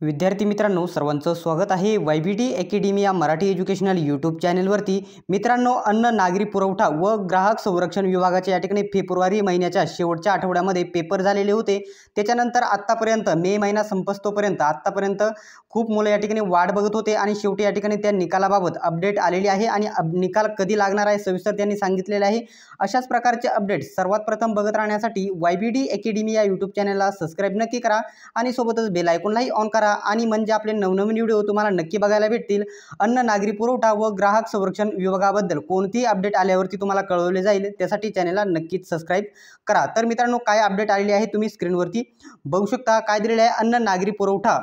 विद्यार्थी मित्रांनो, सर्वांचं स्वागत आहे YBT अकॅडमी या मराठी एज्युकेशनल यूट्यूब चॅनलवरती। मित्रांनो, अन्न नागरी पुरवठा व ग्राहक संरक्षण विभागाच्या या ठिकाणी फेब्रुवारी महिन्याच्या शेवटच्या आठवड्यामध्ये पेपर झालेले होते। त्याच्यानंतर आतापर्यंत मे महिना संपस्तोपर्यंत आतापर्यंत खूप मुलं या ठिकाणी वाट बघत होते आणि शेवटी या ठिकाणी त्या निकालाबाबत अपडेट आलेली आहे आणि निकाल कधी लागणार आहे सविस्तर त्यांनी सांगितलेले आहे। अशाच प्रकारचे अपडेट सर्वात प्रथम बघत राहण्यासाठी YBT अकॅडमी या यूट्यूब चॅनलला सबस्क्राइब नक्की करा आणि सोबतच बेल आयकॉनलाही ऑन करा आणि म्हणजे आपले नवनवीन व्हिडिओ तुम्हाला नक्की बघायला भेटतील। अन्न नागरी पुरवठा व ग्राहक संरक्षण विभागाबद्दल कोणती अपडेट आल्यावरती तुम्हाला कळवले जाईल, त्यासाठी चॅनलला नक्कीच सबस्क्राइब करा। तर मित्रांनो, काय अपडेट आलेली आहे तुम्ही स्क्रीनवरती बघू शकता। काय दिलेले आहे, अन्न नागरी पुरवठा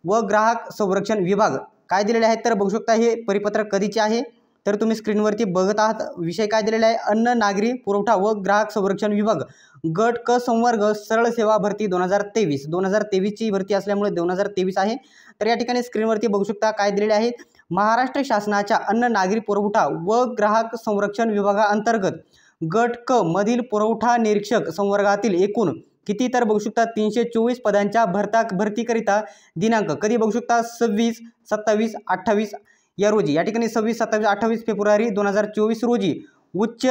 व ग्राहक संरक्षण विभाग काय दिलेले आहे तर बघू शकता। हे परिपत्रक कधीचे आहे तर तुम्ही स्क्रीनवरती बघत आहात। विषय काय दिलेला आहे, अन्न नागरी पुरवठा व ग्राहक संरक्षण विभाग गट क संवर्ग सरळ सेवा भरती 2023 ची भरती असल्यामुळे 2023 आहे। तर या ठिकाणी स्क्रीनवरती बघू शकता काय दिलेले आहे, महाराष्ट्र शासनाच्या अन्न नागरी पुरवठा व ग्राहक संरक्षण विभागाअंतर्गत गट क मधील पुरवठा निरीक्षक संवर्गातील एकूण किती तर बघू शकता 324 पदांच्या भरतीकरिता दिनांक कधी बघू शकता 26, 27, 28 या रोजी या ठिकाणी 26, 27, 28 फेब्रुवारी 2024 रोजी उच्च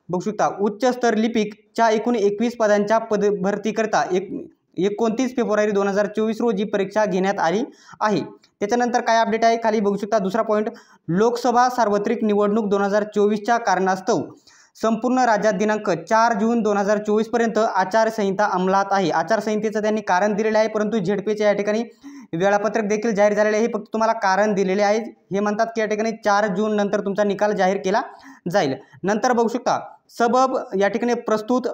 बघू शकता उच्च स्तर लिपिकच्या एकूण 21 पदांच्या भरतीकरिता 29 फेब्रुवारी 2024 रोजी परीक्षा घेण्यात आली आहे। त्याच्यानंतर काय अपडेट आहे खाली बघू शकता। दुसरा पॉईंट, लोकसभा सार्वत्रिक निवडणूक 2024च्या कारणास्तव संपूर्ण राज्यात दिनांक 4 जून 2024 पर्यंत आचारसंहिता अंमलात आहे। आचारसंहितेचं त्यांनी कारण दिलेले आहे, परंतु झेडपीच्या या ठिकाणी वेळापत्रक देखील जाहीर झालेले आहे। फक्त तुम्हाला कारण दिलेले आहे। हे म्हणतात की या ठिकाणी 4 जून नंतर तुमचा निकाल जाहीर केला जाईल। नंतर बघू शकता सबब या ठिकाणी प्रस्तुत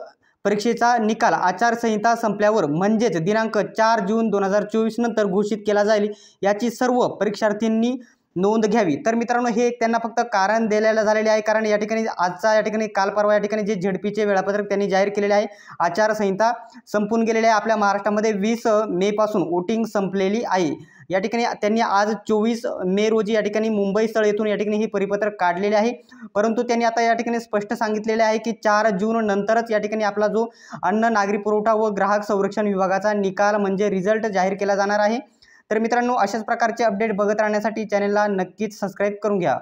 परीक्षेचा निकाल आचारसंहिता संपल्यावर म्हणजेच दिनांक 4 जून 2024 नंतर घोषित केला जाईल, याची सर्व परीक्षार्थींनी नोंद घ्यावी। तर मित्रांनो, हे त्यांना फक्त कारण दिलेलं झालेले आहे, कारण या ठिकाणी आजचा या ठिकाणी काल परवा या ठिकाणी जे झेडपीचे वेळापत्रक त्यांनी जाहीर केलेले आहे, आचारसंहिता संपून गेलेली आहे। आपल्या महाराष्ट्रामध्ये 20 मे पासून वोटिंग संपलेली आहे। या ठिकाणी त्यांनी आज 24 मे रोजी या ठिकाणी मुंबई स्थळ येथून या ठिकाणी हे परिपत्रक काढलेले आहे, परंतु त्यांनी आता या ठिकाणी स्पष्ट सांगितलेले आहे की 4 जून नंतरच या ठिकाणी आपला जो अन्न नागरी पुरवठा व ग्राहक संरक्षण विभागाचा निकाल म्हणजे रिझल्ट जाहीर केला जाणार आहे। तर मित्रांनो, अशाच प्रकारचे अपडेट बघत राहण्यासाठी चॅनलला नक्कीच सबस्क्राइब करून घ्या।